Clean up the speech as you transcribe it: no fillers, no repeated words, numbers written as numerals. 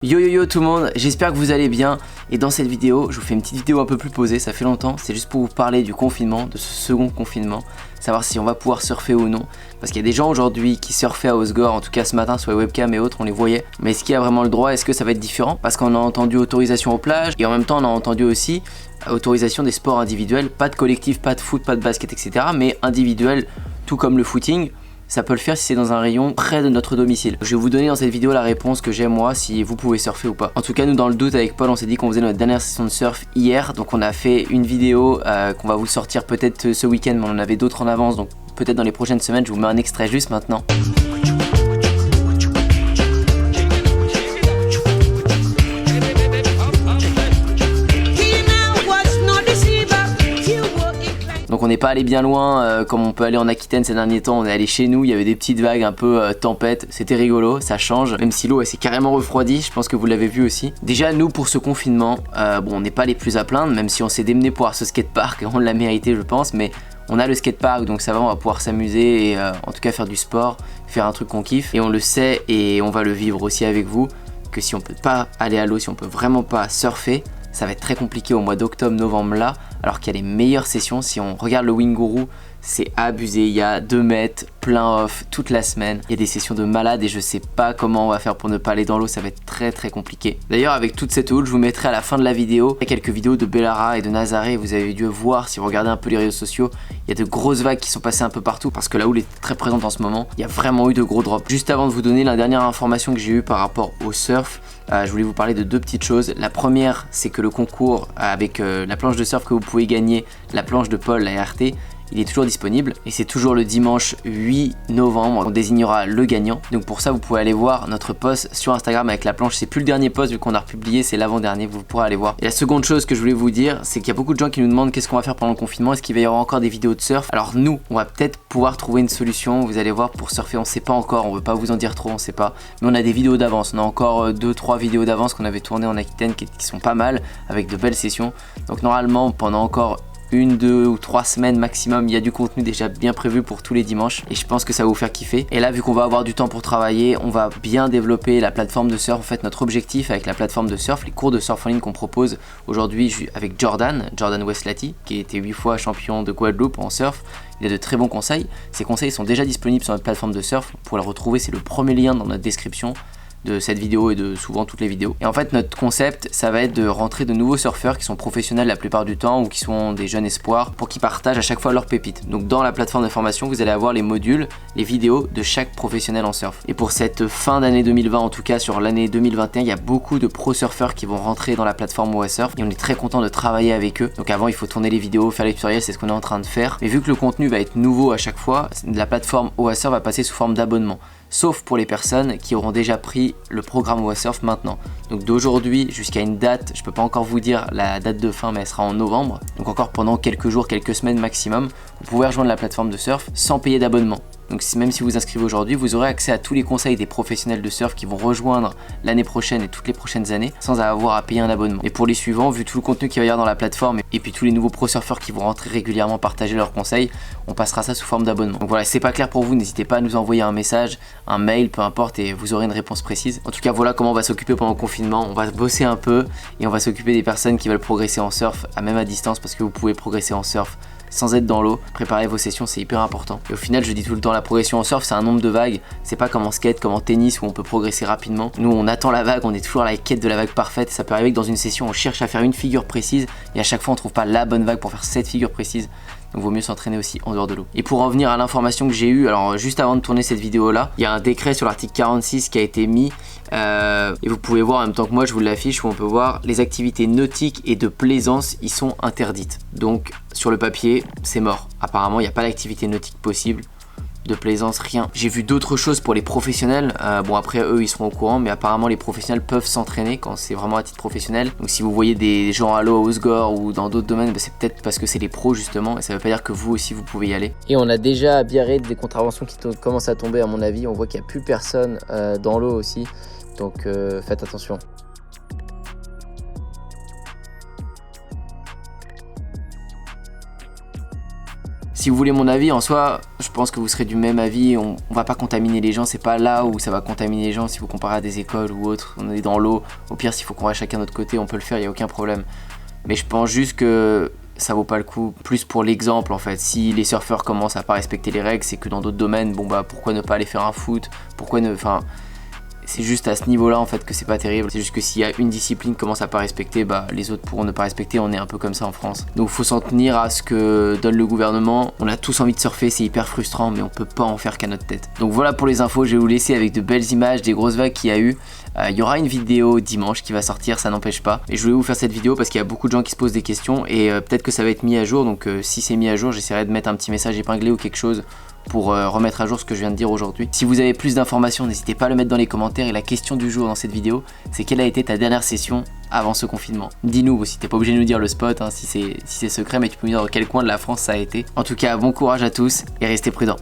Yo yo yo tout le monde, j'espère que vous allez bien et dans cette vidéo, je vous fais une petite vidéo un peu plus posée, ça fait longtemps, c'est juste pour vous parler du confinement, de ce second confinement, savoir si on va pouvoir surfer ou non, parce qu'il y a des gens aujourd'hui qui surfaient à Osgore, en tout cas ce matin sur les webcams et autres, on les voyait, mais est-ce qu'il y a vraiment le droit, est-ce que ça va être différent? Parce qu'on a entendu autorisation aux plages et en même temps on a entendu aussi autorisation des sports individuels, pas de collectif, pas de foot, pas de basket, etc. mais individuel, tout comme le footing. Ça peut le faire si c'est dans un rayon près de notre domicile. Je vais vous donner dans cette vidéo la réponse que j'ai moi, si vous pouvez surfer ou pas. En tout cas, nous dans le doute avec Paul, on s'est dit qu'on faisait notre dernière session de surf hier. Donc on a fait une vidéo qu'on va vous sortir peut-être ce week-end, mais on en avait d'autres en avance. Donc peut-être dans les prochaines semaines, je vous mets un extrait juste maintenant. Donc on n'est pas allé bien loin comme on peut aller en Aquitaine ces derniers temps, on est allé chez nous, il y avait des petites vagues un peu tempête, c'était rigolo, ça change, même si l'eau elle s'est carrément refroidie, je pense que vous l'avez vu aussi. Déjà nous pour ce confinement, bon on n'est pas les plus à plaindre, même si on s'est démené pour avoir ce skatepark, on l'a mérité je pense, mais on a le skatepark donc ça va, on va pouvoir s'amuser et en tout cas faire du sport, faire un truc qu'on kiffe, et on le sait et on va le vivre aussi avec vous, que si on peut pas aller à l'eau, si on peut vraiment pas surfer, ça va être très compliqué au mois d'octobre, novembre là, alors qu'il y a les meilleures sessions. Si on regarde le Winguru, c'est abusé, il y a 2 mètres, plein off, toute la semaine. Il y a des sessions de malades et je sais pas comment on va faire pour ne pas aller dans l'eau, ça va être très compliqué. D'ailleurs avec toute cette houle, je vous mettrai à la fin de la vidéo quelques vidéos de Bellara et de Nazaré. Vous avez dû voir, si vous regardez un peu les réseaux sociaux, il y a de grosses vagues qui sont passées un peu partout parce que la houle est très présente en ce moment. Il y a vraiment eu de gros drops. Juste avant de vous donner la dernière information que j'ai eue par rapport au surf, je voulais vous parler de 2 petites choses. La première, c'est que le concours avec la planche de surf que vous pouvez gagner, la planche de Paul, la RT, il est toujours disponible et c'est toujours le dimanche 8 novembre, on désignera le gagnant. Donc pour ça vous pouvez aller voir notre post sur Instagram avec la planche, c'est plus le dernier post vu qu'on a republié, c'est l'avant-dernier, vous pourrez aller voir. Et la seconde chose que je voulais vous dire, c'est qu'il y a beaucoup de gens qui nous demandent qu'est-ce qu'on va faire pendant le confinement, est-ce qu'il va y avoir encore des vidéos de surf. Alors nous, on va peut-être pouvoir trouver une solution, vous allez voir, pour surfer, on sait pas encore, on veut pas vous en dire trop, on sait pas, mais on a des vidéos d'avance, on a encore 2-3 vidéos d'avance qu'on avait tournées en Aquitaine qui sont pas mal, avec de belles sessions. Donc normalement pendant encore 1, 2 ou 3 semaines maximum, il y a du contenu déjà bien prévu pour tous les dimanches et je pense que ça va vous faire kiffer. Et là vu qu'on va avoir du temps pour travailler, on va bien développer la plateforme de surf. En fait notre objectif avec la plateforme de surf, les cours de surf en ligne qu'on propose aujourd'hui avec Jordan Westlati, qui a été 8 fois champion de Guadeloupe en surf, il a de très bons conseils. Ces conseils sont déjà disponibles sur notre plateforme de surf, pour les retrouver c'est le premier lien dans notre description de cette vidéo et de souvent toutes les vidéos. Et en fait notre concept ça va être de rentrer de nouveaux surfeurs qui sont professionnels la plupart du temps ou qui sont des jeunes espoirs pour qu'ils partagent à chaque fois leurs pépites. Donc dans la plateforme de formation vous allez avoir les modules, les vidéos de chaque professionnel en surf. Et pour cette fin d'année 2020, en tout cas sur l'année 2021, il y a beaucoup de pro surfeurs qui vont rentrer dans la plateforme OASurf et on est très content de travailler avec eux. Donc avant il faut tourner les vidéos, faire les tutoriels, c'est ce qu'on est en train de faire. Mais vu que le contenu va être nouveau à chaque fois, la plateforme OASurf va passer sous forme d'abonnement. Sauf pour les personnes qui auront déjà pris le programme OASurf maintenant. Donc d'aujourd'hui jusqu'à une date, je peux pas encore vous dire la date de fin, mais elle sera en novembre. Donc encore pendant quelques jours, quelques semaines maximum, vous pouvez rejoindre la plateforme de surf sans payer d'abonnement. Donc même si vous inscrivez aujourd'hui, vous aurez accès à tous les conseils des professionnels de surf qui vont rejoindre l'année prochaine et toutes les prochaines années sans avoir à payer un abonnement. Et pour les suivants, vu tout le contenu qu'il va y avoir dans la plateforme et puis tous les nouveaux pro surfeurs qui vont rentrer régulièrement partager leurs conseils, on passera ça sous forme d'abonnement. Donc voilà, si c'est pas clair pour vous, n'hésitez pas à nous envoyer un message, un mail, peu importe, et vous aurez une réponse précise. En tout cas, voilà comment on va s'occuper pendant le confinement. On va bosser un peu et on va s'occuper des personnes qui veulent progresser en surf, même à distance, parce que vous pouvez progresser en surf sans être dans l'eau. Préparer vos sessions, c'est hyper important. Et au final, je dis tout le temps, la progression en surf, c'est un nombre de vagues. C'est pas comme en skate, comme en tennis où on peut progresser rapidement. Nous, on attend la vague, on est toujours à la quête de la vague parfaite. Ça peut arriver que dans une session, on cherche à faire une figure précise et à chaque fois, on trouve pas la bonne vague pour faire cette figure précise. Donc vaut mieux s'entraîner aussi en dehors de l'eau. Et pour en venir à l'information que j'ai eue, alors juste avant de tourner cette vidéo là, il y a un décret sur l'article 46 qui a été mis et vous pouvez voir en même temps que moi, je vous l'affiche, où on peut voir les activités nautiques et de plaisance y sont interdites. Donc sur le papier c'est mort, apparemment il n'y a pas d'activité nautique possible, de plaisance, rien. J'ai vu d'autres choses pour les professionnels, bon après eux ils seront au courant, mais apparemment les professionnels peuvent s'entraîner quand c'est vraiment à titre professionnel. Donc si vous voyez des gens à l'eau à Osgore ou dans d'autres domaines, c'est peut-être parce que c'est les pros justement, et ça veut pas dire que vous aussi vous pouvez y aller. Et on a déjà à Biarritz des contraventions qui commencent à tomber à mon avis, on voit qu'il n'y a plus personne dans l'eau aussi, donc faites attention. Si vous voulez mon avis, en soi, je pense que vous serez du même avis. On va pas contaminer les gens, c'est pas là où ça va contaminer les gens si vous comparez à des écoles ou autres. On est dans l'eau, au pire s'il faut qu'on reste chacun de notre côté, on peut le faire, il n'y a aucun problème. Mais je pense juste que ça vaut pas le coup, plus pour l'exemple en fait. Si les surfeurs commencent à pas respecter les règles, c'est que dans d'autres domaines, bon bah pourquoi ne pas aller faire un foot, pourquoi ne... Enfin, c'est juste à ce niveau-là en fait que c'est pas terrible. C'est juste que s'il y a une discipline qui commence à pas respecter, bah les autres pourront ne pas respecter. On est un peu comme ça en France. Donc faut s'en tenir à ce que donne le gouvernement. On a tous envie de surfer, c'est hyper frustrant, mais on peut pas en faire qu'à notre tête. Donc voilà pour les infos, je vais vous laisser avec de belles images, des grosses vagues qu'il y a eu. Il y aura une vidéo dimanche qui va sortir, ça n'empêche pas. Et je voulais vous faire cette vidéo parce qu'il y a beaucoup de gens qui se posent des questions et peut-être que ça va être mis à jour. Donc si c'est mis à jour, j'essaierai de mettre un petit message épinglé ou quelque chose pour remettre à jour ce que je viens de dire aujourd'hui. Si vous avez plus d'informations, n'hésitez pas à le mettre dans les commentaires. Et la question du jour dans cette vidéo, c'est quelle a été ta dernière session avant ce confinement? Dis-nous aussi, t'es pas obligé de nous dire le spot hein, si c'est secret, mais tu peux nous dire dans quel coin de la France ça a été. En tout cas, bon courage à tous et restez prudents.